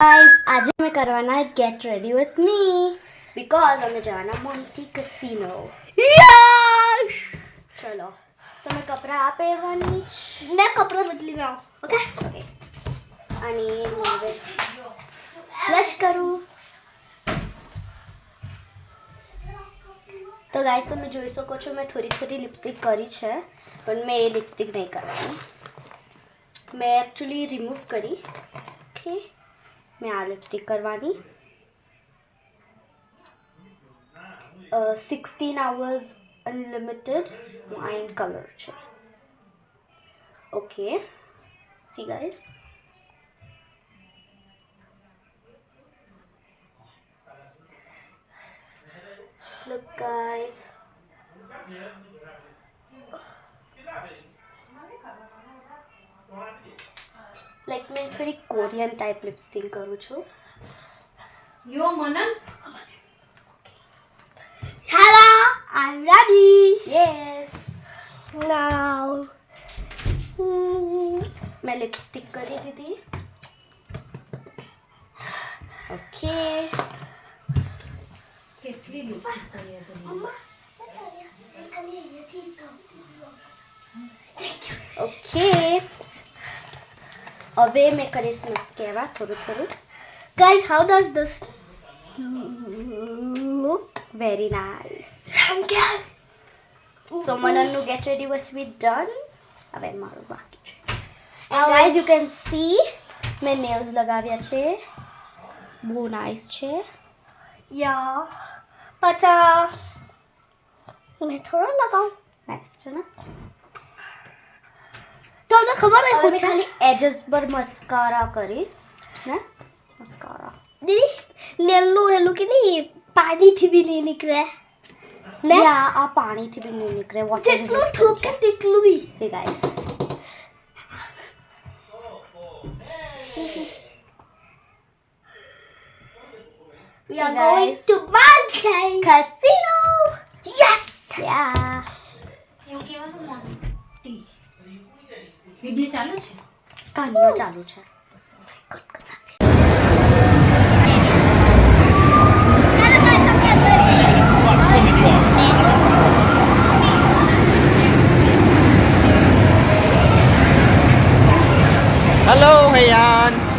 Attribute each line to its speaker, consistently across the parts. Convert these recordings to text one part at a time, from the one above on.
Speaker 1: Guys आज मैं करवाना है gate ready with me because हमें जाना मोंटी कैसीनो यस चलो तो मैं कपड़ा आप પહેરવાની मैं कपड़ा बदली में ओके ओके અને હવે ફ્લશ કરું તો ગાઈસ તમે જોઈ શકો છો મેં થોડી લિપસ્ટિક કરી છે પણ મેં એ લિપસ્ટિક નહીં કરવાની મેં एक्चुअली रिमूव કરી ઓકે मैं आ लिपस्टिक करवानी 16 hours अनलिमिटेड वाइन कलर છે okay see guys look guys like मैं थोड़ी कोरियन टाइप लिपस्टिक करूँ छू
Speaker 2: यो Manan
Speaker 1: hello I am ready yes now मैं लिपस्टिक करी दीदी ओके
Speaker 2: કેટલી લિપસ્ટિક કરી
Speaker 1: ओके अबे मैं करीस मस्कारा थोड़ू guys how does this look very nice so Manan नु get ready with me done अब मारो बाकी છે गाइस यू कैन सी मैं नेल्स लगाव्या છે બહુ નાइस છે या बट मैं थोड़ा लगाऊं नाइस છે ना तो हमने खबर है मैं खाली एजेस पर मस्कारा करीस ना मस्कारा दीदी नेलू हेलू की नहीं पानी थी भी नहीं निकले ने या आ पानी थी भी नहीं निकले वाटर रेजिस्टेंट टिकलू भी hey guys We are going to Monkey Casino. Yes. Yeah.
Speaker 2: એવું કહેવાનું મોન્ટી વિડિયો ચાલુ છે
Speaker 1: કાનનો ચાલુ છે
Speaker 3: Hello, Hayans.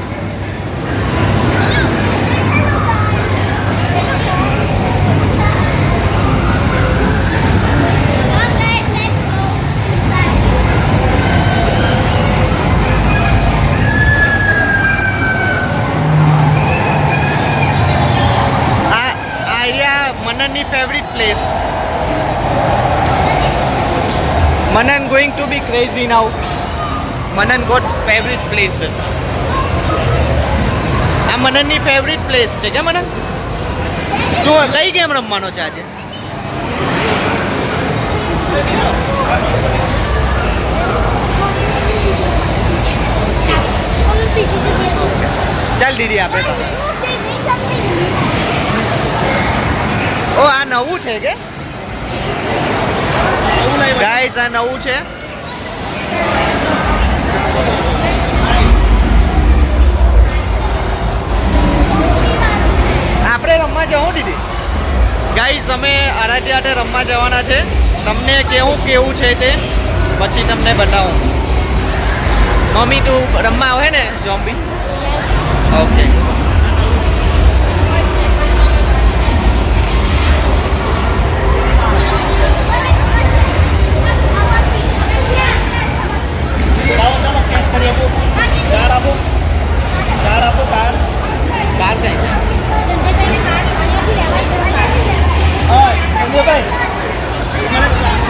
Speaker 3: Manan's favorite place. Manan going to be crazy now. Manan got favorite places. આ મનનની ફેવરિટ પ્લેસ છે કે મનન તો કઈ ગેમ રમવાનો છે આજે ચાલ દીદી આપણે તો ઓ આ નવું છે કે ગાઈસ આ નવું છે આપણે રમવા જવું દીદી ગાઈસ અમે આરાધ્યાટે રમવા જવાના છે તમને કેવું છે તે પછી તમને બતાવું મમ્મી તું રમવા આવે ને ઝોમ્બી ઓકે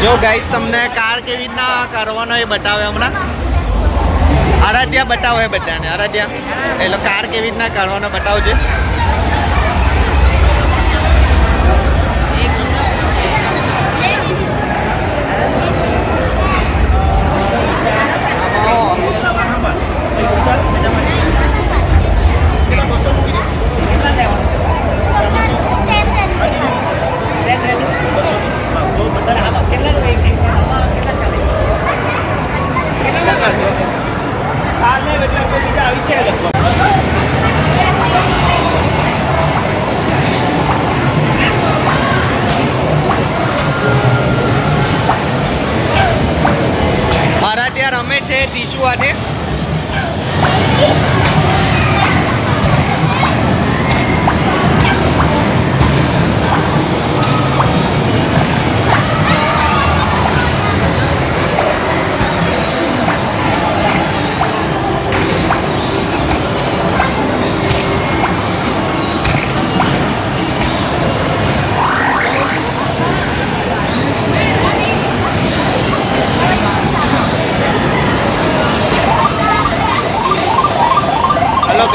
Speaker 3: જો ગાઈસ તમને કાર કેવી રીતના કરવાનો એ બતાવે હમણાં આરાધ્યા બતાવે બધાને આરાધ્યા એટલે કાર કેવી રીતના કરવાનો બતાવજે
Speaker 4: આવી છે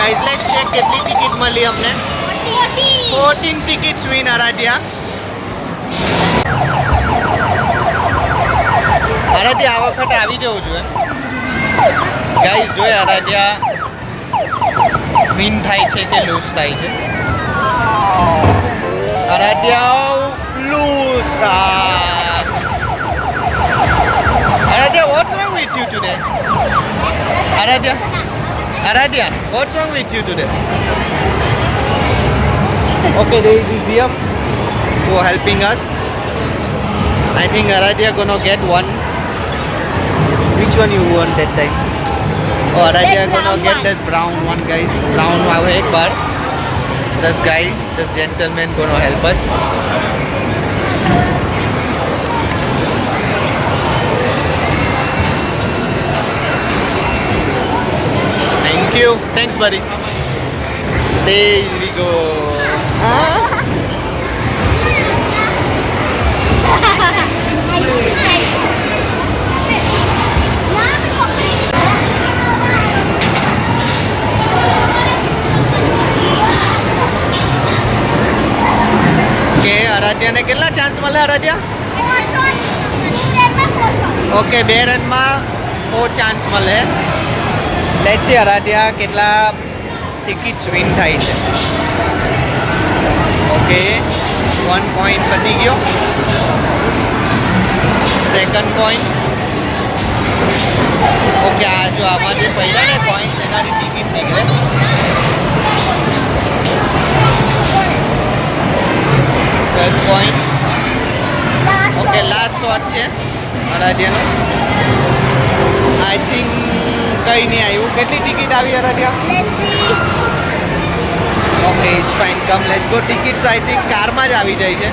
Speaker 3: ગાઈઝ લેટ્સ ચેક કેટલી ટિકિટ મળી અમને. 14 ટિકિટ્સ વિન આરાધ્યા. આરાધ્યા આ વખતે આવી જવું જોઈએ. ગાઈઝ જોઈએ આરાધ્યા વિન થાય છે કે લૂઝ થાય છે. Aaradhya loose. Aaradhya what's wrong with you today? Aradhya, what's wrong with you today? Okay, Daisy is here for helping us. I think Aradhya gonna get one. Which one you want that time? Oh, Aradhya
Speaker 1: That
Speaker 3: gonna
Speaker 1: brown
Speaker 3: get
Speaker 1: one.
Speaker 3: this brown one, guys. Brown one, but this guy, this gentleman gonna help us. Thank you. Thanks, buddy. There we go. કે આરાધ્યાને કેટલા chance મળે Aaradhya? Okay 2 રનમાં 4 chance મળે. Let's see Aaradhya કેટલા tickets win થાય છે. Okay 1 point પતી ગયો. Second point. Okay આ જો આમાં જે પહેલા ને પોઈન્ટ્સ એનાની ટિકિટ નીકળે. Third point. Okay last shot છે આરાધ્યાનો. આઈ થિંક કઈ નહીં આવ્યું. કેટલી ટિકિટ આવી Aradhya? Okay it's fine. Come let's go. Tickets I think કારમાં જ આવી જાય છે.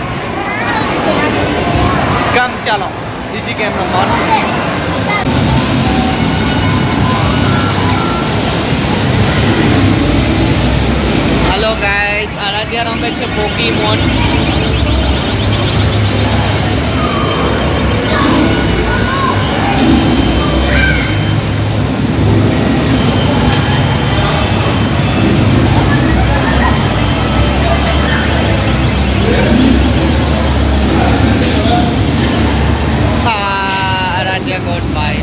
Speaker 3: કમ ચાલો બીજી ગેમ રમવાનું. હેલો ગાઈસ, આરાધ્યા રમે છે Pokemon. Aradhya got by.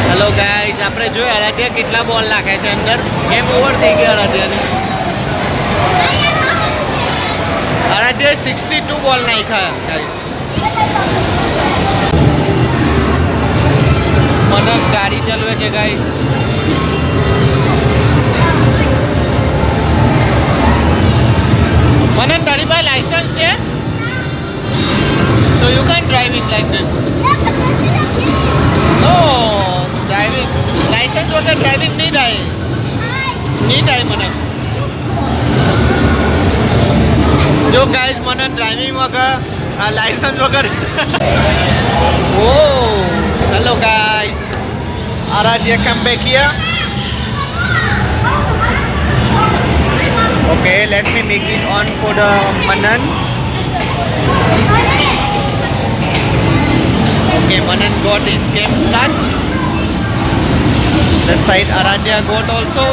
Speaker 3: Hello guys, આપણે જોઈએ આરાધ્યા કેટલા બોલ નાખે છે અંદર. ગેમ ઓવર થઈ ગઈ આરાધ્યાની. આરાધ્યાએ 62 બોલ નાખ્યા ગાઈસ. મનન ગાડી ચલાવે છે ગાઈસ. મનન તારી પાસે લાયસન્સ છે? So you can't driving like this. No, driving licence વગર ડ્રાઇવિંગ નહીં થાય. નહીં થાય મનન. જો ગાઈસ મનન ડ્રાઇવિંગ વગર લાયસન્સ વગર. ઓ hello guys, Aradhya come back here. Okay, let me make it on for the Manan. Okay, Manan got his game start. The side Aradhya got also.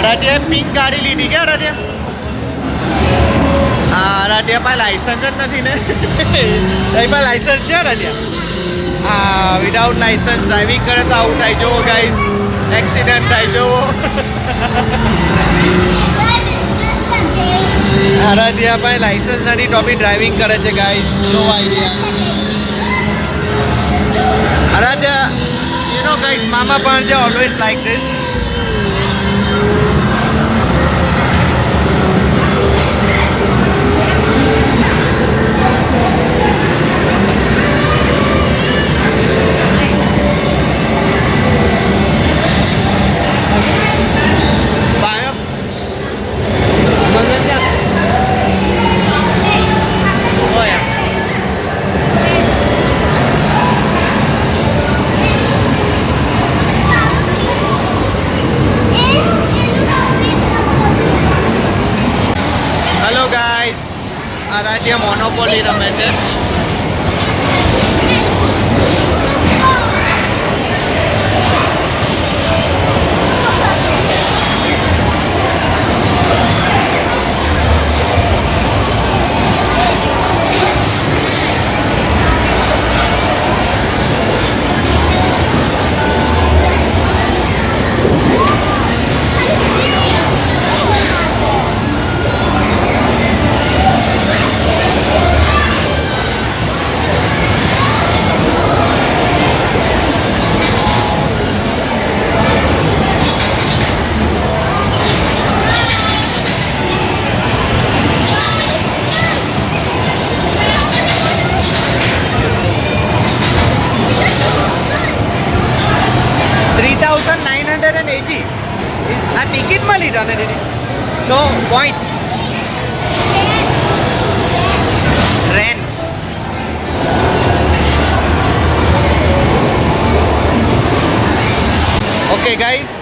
Speaker 3: Aradhya pink ગાડી લીધી કે Aradhya? Aaradhya પાસે licence જ નથી ને. તારી પાસે લાયસન્સ છે આરાધ્યા? હા, વિધાઉટ લાયસન્સ ડ્રાઇવિંગ કરે તો આવું થાય. જુઓ ગાઈસ, એક્સિડન્ટ થાય. જુઓ આરાધ્યા પાસે લાયસન્સ નથી તો બી ડ્રાઇવિંગ કરે છે guys. No idea. Aradhya, you know guys, મામા પણ છે always like this. Aradhya monopoly રમે છે. આ ટિકિટમાં લીધા ને દીદી? So points ran. Okay guys,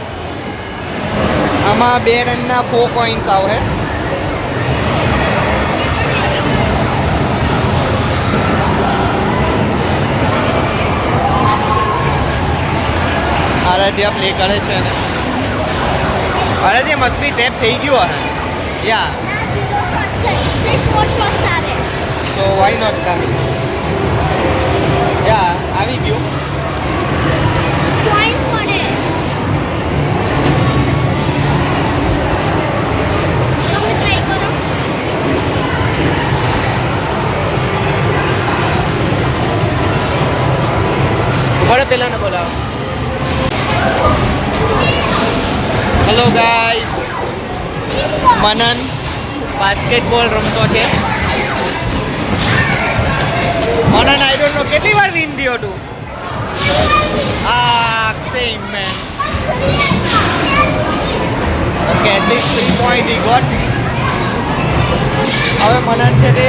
Speaker 3: આમાં 2 રનના 4 પોઈન્ટ્સ આવે. આરાધ્ય પ્લે કરે છે ને આરાધ્ય મસ્ટ બી ટેપ થઈ ગયો હે. યા સો વાય નોટ કમિંગ. યા આવી ગયું. બડે પેલા ને બોલાવો. હેલો ગાઈસ, મનન બાસ્કેટબોલ રમતો છે. મનન આઈ ડોન્ટ નો કેટલી વાર વિન થયો તું? Same man. Okay, at least 3 point he got. હવે મનન છે તે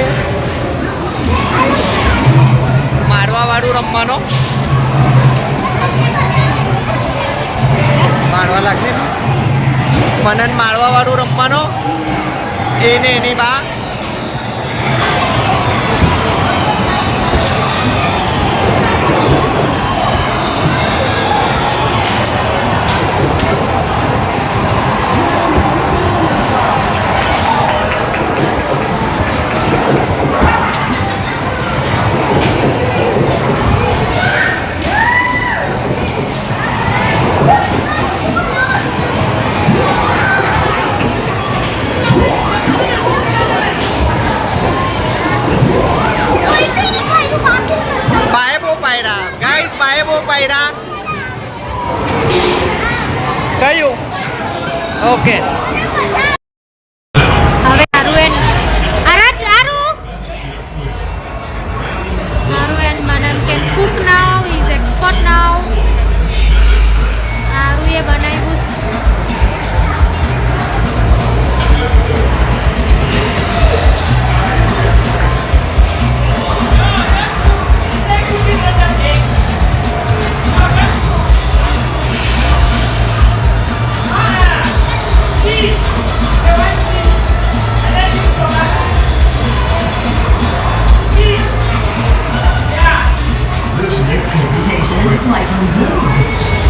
Speaker 3: મારવા વાળું રમવાનો. મારવા લાગે ને મનન મારવા વાળું રમવાનો. એને એની બા પાયરા કયું? ઓકે,
Speaker 2: હવે Aaru and Manan can cook now. He is expert now. આરુએ બનાવ્યું.
Speaker 4: This presentation is quite unusual.